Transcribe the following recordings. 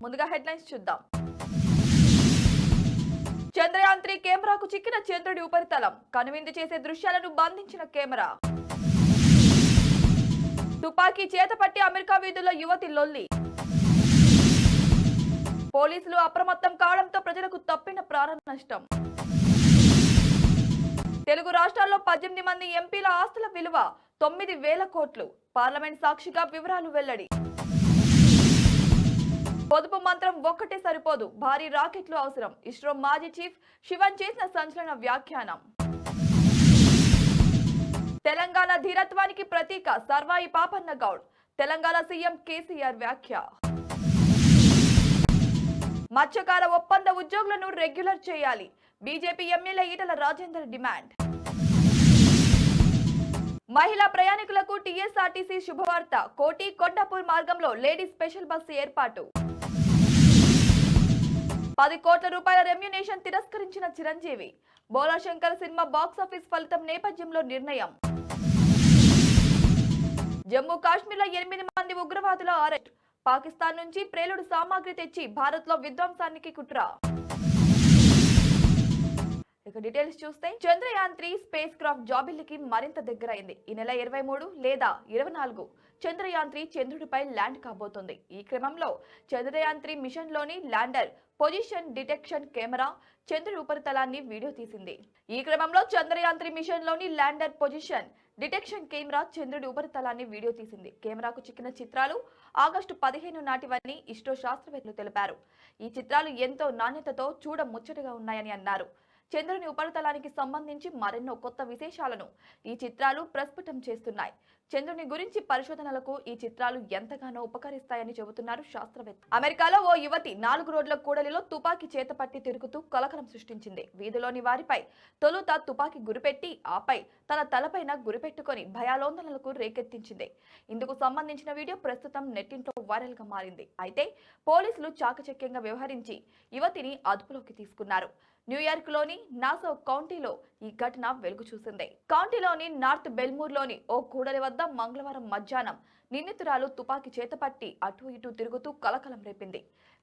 ముందుగా హెడ్లైన్స్ చూద్దాం. చంద్రయాన్ 3 కెమెరాకు చిక్కిన చంద్రుడి ఉపరితలం, కనువిందు చేసే దృశ్యాలను బంధించిన కెమెరా. తుపాకీ చేతపట్టి అమెరికా వీధుల్లో యువతి లొల్లి. పోలీసులు అప్రమత్తం కావడంతో ప్రజలకు తప్పిన ప్రాణ నష్టం. తెలుగు రాష్ట్రాల్లో 18 మంది ఎంపీల ఆస్తుల విలువ 9,000 కోట్లు. పార్లమెంట్ సాక్షిగా వివరాలు వెల్లడి. పొదుపు మంత్రం ఒక్కటే సరిపోదు, భారీ రాకెట్లు అవసరం. ఇస్రో మాజీ చీఫ్ శివన్ చేసిన సంచలన వ్యాఖ్యానం. తెలంగాణ ధీరత్వానికి ప్రతీక సర్వాయి పాపన్న గౌడ్. తెలంగాణ సీఎం కేసీఆర్ వ్యాఖ్య. మత్స్యకార ఒప్పంద ఉద్యోగులను రెగ్యులర్ చేయాలి. BJP MLA Etela Rajender demand. మహిళా ప్రయాణికులకు టీఎస్ఆర్టీసీ శుభవార్త. కోటి కొండాపూర్ మార్గంలో లేడీస్ స్పెషల్ బస్సు ఏర్పాటు. 10 కోట్ల రూపాయల రెమ్యునేషన్ తిరస్కరించిన చిరంజీవి. బోలాశంకర్ సినిమా బాక్సాఫీస్ ఫలితం నేపథ్యంలో నిర్ణయం. జమ్మూ కాశ్మీర్లో 8 మంది ఉగ్రవాదుల అరెస్ట్. పాకిస్తాన్ నుంచి ప్రేలుడు సామాగ్రి తెచ్చి భారత్ లో విధ్వంసానికి కుట్ర. ఇక డీటెయిల్స్ చూస్తే, చంద్రయాన్ 3 స్పేస్ క్రాఫ్ట్ జాబిల్లికి మరింత దగ్గరైంది. ఈ నెల 23 లేదా 24 చంద్రయాన్ 3 చంద్రుడిపై ల్యాండ్ కాబోతుంది. ఈ క్రమంలో చంద్రయాన్ 3 మిషన్ లోని ల్యాండర్ పొజిషన్ డిటెక్షన్ కెమెరా చంద్రుడి ఉపరితలాన్ని వీడియో తీసింది. ఈ క్రమంలో చంద్రయాన్ 3 మిషన్ లోని ల్యాండర్ పొజిషన్ డిటెక్షన్ కెమెరా చంద్రుడి ఉపరితలాన్ని వీడియో తీసింది. కెమెరాకు చిక్కిన చిత్రాలు ఆగస్టు 15 నాటివని ఇస్రో శాస్త్రవేత్తలు తెలిపారు. ఈ చిత్రాలు ఎంతో నాణ్యతతో చూడ ముచ్చటగా ఉన్నాయని అన్నారు. చంద్రుని ఉపరితలానికి సంబంధించి మరెన్నో కొత్త విశేషాలను ఈ చిత్రాలు ప్రస్ఫుటం చేస్తున్నాయి. చంద్రుని గురించి పరిశోధనలకు ఈ చిత్రాలు ఎంతగానో ఉపకరిస్తాయని చెబుతున్నారు శాస్త్రవేత్త. అమెరికాలో ఓ యువతి 4 రోడ్ల కూడలిలో తుపాకీ చేతపట్టి తిరుగుతూ కలకలం సృష్టించింది. వీధిలోని వారిపై తొలుత తుపాకీ గురిపెట్టి ఆపై తన తలపైన గురిపెట్టుకొని భయాందోళనలకు రేకెత్తించింది. ఇందుకు సంబంధించిన వీడియో ప్రస్తుతం నెట్టింట్లో వైరల్ గా మారింది. అయితే పోలీసులు చాకచక్యంగా వ్యవహరించి యువతిని అదుపులోకి తీసుకున్నారు. న్యూయార్క్ లోని నాసౌ కౌంటీలో ఈ ఘటన వెలుగు చూసింది. కౌంటీలోని నార్త్ బెల్మూర్ లోని ఓ కూడలి వద్ద మంగళవారం మధ్యాహ్నం నిందితురాలు తుపాకీ చేతపట్టి అటు ఇటు తిరుగుతూ కలకలం రేపింది.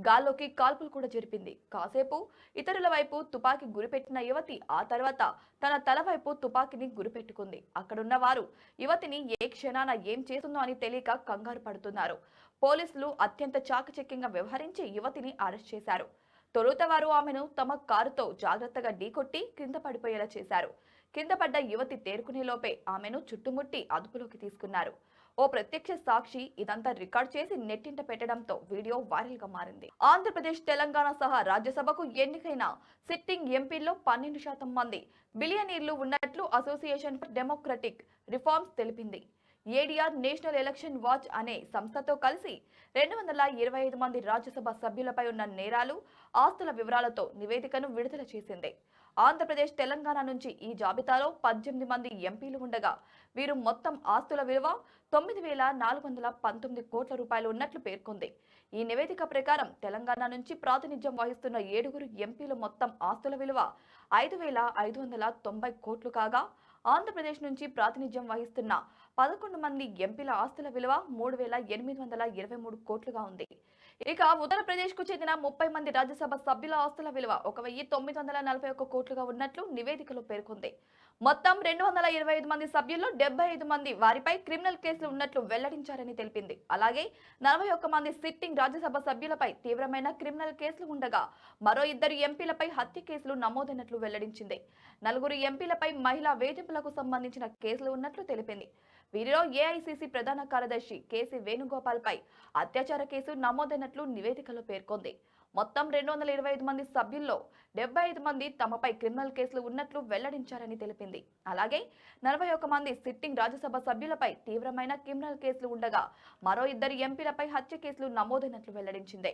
గాల్లోకి కాల్పులు కూడా జరిపింది. కాసేపు ఇతరుల వైపు తుపాకీ గురిపెట్టిన యువతి ఆ తర్వాత తన తల వైపు తుపాకీని గురిపెట్టుకుంది. అక్కడున్న వారు యువతిని ఏ క్షణాన ఏం చేస్తుందో అని తెలియక కంగారు పడుతున్నారు. పోలీసులు అత్యంత చాకచక్యంగా వ్యవహరించి యువతిని అరెస్ట్ చేశారు. తొలుత వారు ఆమెను తమ కారుతో జాగ్రత్తగా ఢీకొట్టి కింద పడిపోయేలా చేశారు. కింద పడ్డ యువతి తేరుకునే లోపే ఆమెను చుట్టుముట్టి అదుపులోకి తీసుకున్నారు. ఓ ప్రత్యక్ష సాక్షి ఇదంతా రికార్డ్ చేసి నెట్టింట పెట్టడంతో వీడియో వైరల్ గా మారింది. ఆంధ్రప్రదేశ్, తెలంగాణ సహా రాజ్యసభకు ఎన్నికైన సిట్టింగ్ ఎంపీల్లో 12% మంది బిలియనీర్లు ఉన్నట్లు అసోసియేషన్ ఫర్ డెమోక్రటిక్ రిఫార్మ్స్ తెలిపింది. ఏడీఆర్ నేషనల్ ఎలక్షన్ వాచ్ అనే సంస్థతో కలిసి 225 మంది రాజ్యసభ సభ్యులపై ఉన్న నేరాలు, ఆస్తుల వివరాలతో నివేదికను విడుదల చేసింది. ఆంధ్రప్రదేశ్, తెలంగాణ నుంచి ఈ జాబితాలో 18 మంది ఎంపీలు ఉండగా వీరు మొత్తం ఆస్తుల విలువ 9,419 కోట్ల రూపాయలు ఉన్నట్లు పేర్కొంది. ఈ నివేదిక ప్రకారం తెలంగాణ నుంచి ప్రాతినిధ్యం వహిస్తున్న 7 ఎంపీలు మొత్తం ఆస్తుల విలువ 5,590 కోట్లు కాగా, ఆంధ్రప్రదేశ్ నుంచి ప్రాతినిధ్యం వహిస్తున్న 11 మంది ఎంపీల ఆస్తుల విలువ 3,823 కోట్లుగా ఉంది. ఇక ఉత్తరప్రదేశ్ కు చెందిన 30 మంది రాజ్యసభ సభ్యుల ఆస్తుల విలువ 1,941 కోట్లుగా ఉన్నట్లు నివేదికలో పేర్కొంది. మొత్తం 225 మంది సభ్యుల్లో 75 మంది వారిపై క్రిమినల్ కేసులు ఉన్నట్లు వెల్లడించారని తెలిపింది. అలాగే 41 మంది సిట్టింగ్ రాజ్యసభ సభ్యులపై తీవ్రమైన క్రిమినల్ కేసులు ఉండగా మరో 2 ఎంపీలపై హత్య కేసులు నమోదైనట్లు వెల్లడించింది. 4 ఎంపీలపై మహిళా వేధింపులకు సంబంధించిన కేసులు ఉన్నట్లు తెలిపింది. వీరిలో ఏఐసీసీ ప్రధాన కార్యదర్శి కేసీ వేణుగోపాల్ పై అత్యాచార కేసు నమోదైనట్లు నివేదికలో పేర్కొంది. మొత్తం 225 మంది సభ్యుల్లో 75 మంది తమపై క్రిమినల్ కేసులు ఉన్నట్లు వెల్లడించారని తెలిపింది. అలాగే 41 మంది సిట్టింగ్ రాజ్యసభ సభ్యులపై తీవ్రమైన క్రిమినల్ కేసులు ఉండగా మరో 2 ఎంపీలపై హత్య కేసులు నమోదైనట్లు వెల్లడించింది.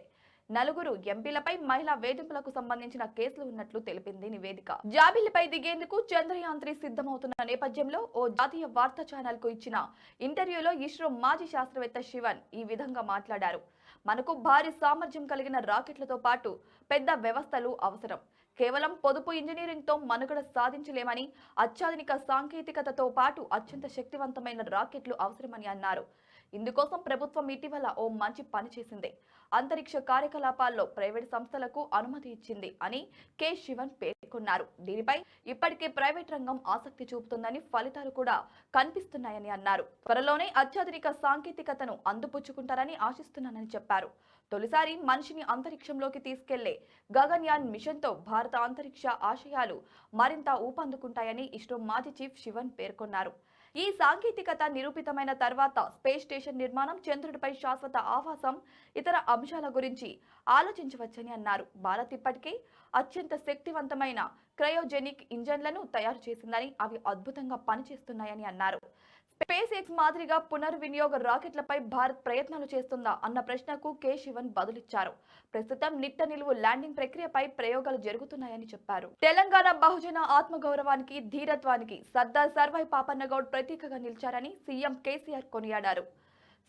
4 ఎంపీలపై మహిళా వేధింపులకు సంబంధించిన కేసులు ఉన్నట్లు తెలిపింది నివేదిక. జాబిల్లిపై దిగేందుకు చంద్రయాన్ 3 సిద్ధమవుతున్న నేపథ్యంలో ఓ జాతీయ వార్తా ఛానల్ కు ఇచ్చిన ఇంటర్వ్యూలో ఇస్రో మాజీ శాస్త్రవేత్త శివన్ ఈ విధంగా మాట్లాడారు. మనకు భారీ సామర్థ్యం కలిగిన రాకెట్లతో పాటు పెద్ద వ్యవస్థలు అవసరం. కేవలం పొదుపు ఇంజనీరింగ్ తో మనుగడ సాధించలేమని, అత్యాధునిక సాంకేతికతతో పాటు అత్యంత శక్తివంతమైన రాకెట్లు అవసరమని అన్నారు. ఇందుకోసం ప్రభుత్వం ఇటీవల ఓ మంచి పని చేసింది. అంతరిక్ష కార్యకలాపాల్లో ప్రైవేట్ సంస్థలకు అనుమతి ఇచ్చింది అని కె శివన్ పేర్కొన్నారు. దీనిపై ఇప్పటికే ప్రైవేట్ రంగం ఆసక్తి చూపుతుందని, ఫలితాలు కూడా కనిపిస్తున్నాయని అన్నారు. త్వరలోనే అత్యాధునిక సాంకేతికతను అందిపుచ్చుకుంటారని ఆశిస్తున్నానని చెప్పారు. తొలిసారి మనిషిని అంతరిక్షంలోకి తీసుకెళ్లే గగన్యాన్ మిషన్తో భారత అంతరిక్ష ఆశయాలు మరింత ఊపందుకుంటాయని ఇస్రో మాజీ చీఫ్ శివన్ పేర్కొన్నారు. ఈ సాంకేతికత నిరూపితమైన తర్వాత స్పేస్ స్టేషన్ నిర్మాణం, చంద్రుడిపై శాశ్వత ఆవాసం, ఇతర అంశాల గురించి ఆలోచించవచ్చని అన్నారు. భారత్ ఇప్పటికే అత్యంత శక్తివంతమైన క్రయోజెనిక్ ఇంజన్లను తయారు చేసిందని, అవి అద్భుతంగా పనిచేస్తున్నాయని అన్నారు. స్పేస్ ఎక్స్ మాదిరిగా పునర్వినియోగ రాకెట్లపై భారత్ ప్రయత్నాలు చేస్తుందా అన్న ప్రశ్నకు కె శివన్ బదులిచ్చారు. ప్రస్తుతం నిట్ట నిలువు ల్యాండింగ్ ప్రక్రియపై ప్రయోగాలు జరుగుతున్నాయని చెప్పారు. తెలంగాణ బహుజన ఆత్మగౌరవానికి, ధీరత్వానికి సర్దార్ సర్వై పాపన్నగౌడ్ ప్రతీకగా నిలిచారని సీఎం కేసీఆర్ కొనియాడారు.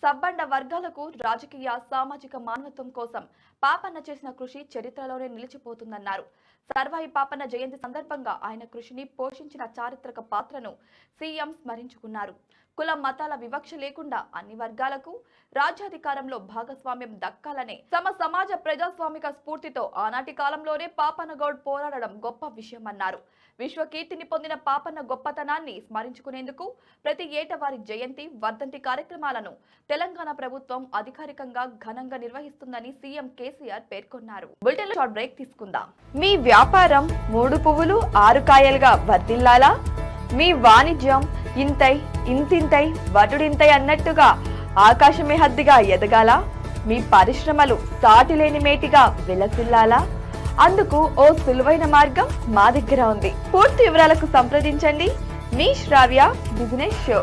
సబ్బండ వర్గాలకు రాజకీయ, సామాజిక మానవత్వం కోసం పాపన్న చేసిన కృషి చరిత్రలోనే నిలిచిపోతుందన్నారు. సర్వాయి పాపన్న జయంతి సందర్భంగా ఆయన కృషిని పోషించిన చారిత్రక పాత్రను సీఎం స్మరించుకున్నారు. కుల మతాల వివక్ష లేకుండా అన్ని వర్గాలకు రాజ్యాధికారంలో భాగస్వామ్యం దక్కాలనే సమాజ ప్రజాస్వామిక స్ఫూర్తితో ఆనాటి కాలంలోనే పాపన్నగౌడ్ పోరాడడం గొప్ప విషయమన్నారు. విశ్వకీర్తిని పొందిన పాపన్న గొప్పతనాన్ని స్మరించుకునేందుకు ప్రతి ఏటా వారి జయంతి, వర్ధంతి కార్యక్రమాలను తెలంగాణ ప్రభుత్వం అధికారికంగా ఘనంగా నిర్వహిస్తుందని సీఎం కేసీఆర్ పేర్కొన్నారు. బులెటిన్లో షార్ట్ బ్రేక్ తీసుకుందాం. మీ వ్యాపారం 3 పువ్వులు 6 కాయలుగా వర్ధిల్లాలా? మీ వాణిజ్యం ఇంతింతై వటుడింతై అన్నట్టుగా ఆకాశమే హద్దుగా ఎదగాల? మీ పరిశ్రమలు సాటిలేని మేటిగా విలసిల్లాలా? అందుకు ఓ సులువైన మార్గం మా దగ్గర ఉంది. పూర్తి వివరాలకు సంప్రదించండి మీ శ్రావ్య బిజినెస్ షో.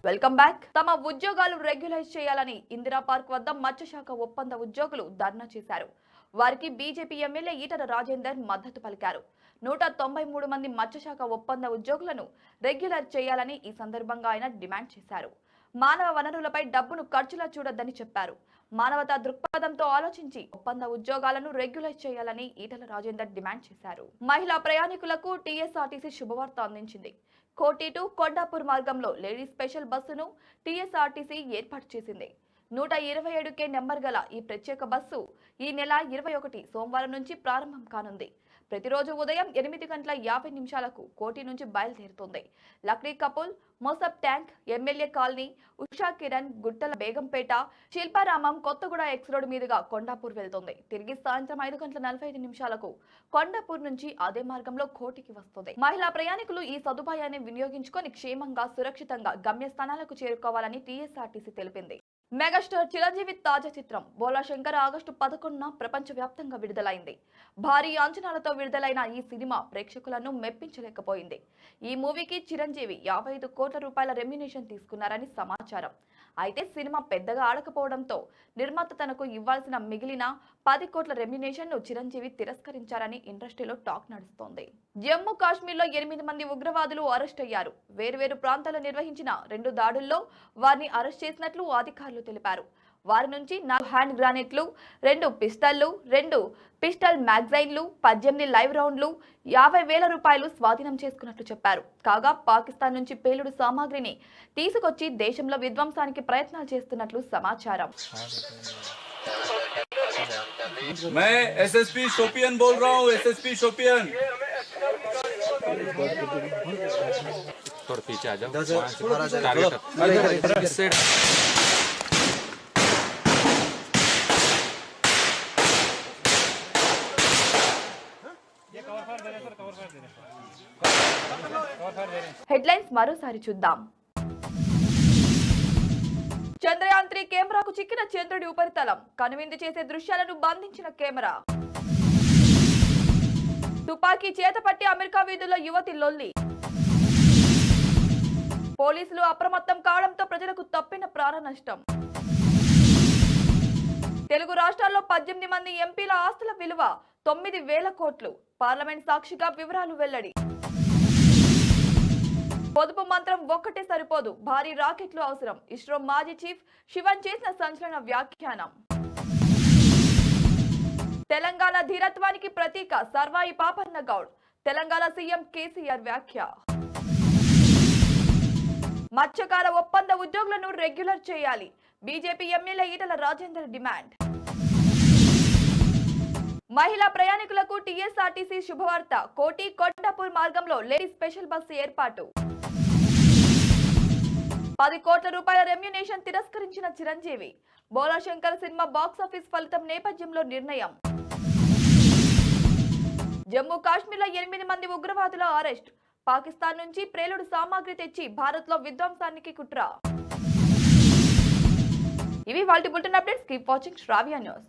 Welcome back. తమ ఉద్యోగాలు రెగ్యులైజ్ చేయాలని ఇందిరా పార్క్ వద్ద మత్స్యశాఖ ఒప్పంద ఉద్యోగులు ధర్నా చేశారు. వారికి బీజేపీ ఎమ్మెల్యే ఈటల రాజేందర్ మద్దతు పలికారు. 193 మంది మత్స్యశాఖ ఒప్పంద ఉద్యోగులను రెగ్యులర్ చేయాలని ఈ సందర్భంగా ఆయన డిమాండ్ చేశారు. మానవ వనరులపై డబ్బును ఖర్చులా చూడొద్దని చెప్పారు. మానవతా దృక్పథంతో ఆలోచించి ఒప్పంద ఉద్యోగాలను రెగ్యులైజ్ చేయాలని ఈటల రాజేందర్ డిమాండ్ చేశారు. మహిళా ప్రయాణికులకు టీఎస్ఆర్టీసీ శుభవార్త అందించింది. కోటి టు కొండాపూర్ మార్గంలో లేడీస్ స్పెషల్ బస్సును టీఎస్ఆర్టీసీ ఏర్పాటు చేసింది. 127K నెంబర్ గల ఈ ప్రత్యేక బస్సు ఈ నెల 21 సోమవారం నుంచి ప్రారంభం కానుంది. ప్రతిరోజు ఉదయం 8:50 కోటి నుంచి బయలుదేరుతుంది. Lakdikapul, Masab Tank, MLA colony, Usha Kiran, Guttala Begumpet, Shilparamam, Kothaguda X road మీదుగా కొండాపూర్ వెళ్తుంది. తిరిగి సాయంత్రం 5:45 కొండాపూర్ నుంచి అదే మార్గంలో కోటికి వస్తుంది. మహిళా ప్రయాణికులు ఈ సదుపాయాన్ని వినియోగించుకొని క్షేమంగా, సురక్షితంగా గమ్యస్థానాలకు చేరుకోవాలని టీఎస్ఆర్టీసీ తెలిపింది. మెగాస్టార్ చిరంజీవి తాజా చిత్రం బోలా శంకర్ ఆగస్టు 11న ప్రపంచవ్యాప్తంగా విడుదలైంది. భారీ అంచనాలతో విడుదలైన ఈ సినిమా ప్రేక్షకులను మెప్పించలేకపోయింది. ఈ మూవీకి చిరంజీవి 55 కోట్ల రూపాయల రెమ్యునేషన్ తీసుకున్నారని సమాచారం. అయితే సినిమా పెద్దగా ఆడకపోవడంతో నిర్మాత తనకు ఇవ్వాల్సిన మిగిలిన 10 కోట్ల రెమ్యునేషన్ ను చిరంజీవి తిరస్కరించారని ఇండస్ట్రీలో టాక్ నడుస్తోంది. జమ్మూ కాశ్మీర్లో 8 మంది ఉగ్రవాదులు అరెస్ట్ అయ్యారు. వేర్వేరు ప్రాంతాల్లో నిర్వహించిన 2 దాడుల్లో వారిని అరెస్ట్ చేసినట్లు అధికారులు తెలిపారు. వారి నుంచి 4 హ్యాండ్ గ్రానైట్లు, 2 పిస్టళ్లు, 2 పిస్టల్ మ్యాగజైన్లు, 18 లైవ్ రౌండ్లు, 50,000 రూపాయలు స్వాధీనం చేసుకున్నట్లు చెప్పారు. కాగా పాకిస్తాన్ నుంచి పేలుడు సామాగ్రిని తీసుకొచ్చి దేశంలో విధ్వంసానికి ప్రయత్నాలు చేస్తున్నట్లు సమాచారం. मैं एसएसपी शोपियन बोल रहा हूँ, एसएसपी शोपियन। थोड़ा पीछे आ जाओ। హెడ్లైన్స్ మరోసారి చూద్దాం. చంద్రయాన్ 3 కెమెరాకు చిక్కిన చంద్రుడి ఉపరితలం, కనువిందు చేసే దృశ్యాలను బంధించిన కెమెరా. తుపాకీ చేతపట్టి అమెరికా వీధుల్లో యువతి లొల్లి. పోలీసులు అప్రమత్తం కావడంతో ప్రజలకు తప్పిన ప్రాణ నష్టం. తెలుగు రాష్ట్రాల్లో 18 మంది ఎంపీల ఆస్తుల విలువ 9,000 కోట్లు. పార్లమెంట్ సాక్షిగా వివరాలు వెల్లడి. పొదుపు మంత్రం ఒక్కటే సరిపోదు, భారీ రాకెట్లు అవసరం. ఇస్రో మాజీ చీఫ్ శివన్ చేసిన సంచలన వ్యాఖ్యానం. తెలంగాణ ధీరత్వానికి ప్రతీక సర్వాయి పాపన్న గౌడ్. తెలంగాణ సీఎం కేసీఆర్ వ్యాఖ్య. మత్స్యకార ఒప్పంద ఉద్యోగులను రెగ్యులర్ చేయాలి. BJP MLA Etela Rajender demand. మహిళా ప్రయాణికులకు టీఎస్ఆర్టీసీ శుభవార్త. కోటి కొండాపూర్ మార్గంలో లేడీ స్పెషల్ బస్సు ఏర్పాటు. 10 కోట్ల రూపాయల రెమ్యునేషన్ తిరస్కరించిన చిరంజీవి. బోలాశంకర్ సినిమా బాక్సాఫీస్ ఫలితం నేపథ్యంలో నిర్ణయం. జమ్మూ కాశ్మీర్లో 8 మంది ఉగ్రవాదుల అరెస్ట్. పాకిస్తాన్ నుంచి ప్రేలుడు సామాగ్రి తెచ్చి భారత్లో విధ్వంసానికి కుట్ర. ఇవి వాల్టి బులెటిన్ అప్డేట్స్. కీప్ వాచింగ్ శ్రావ్య న్యూస్.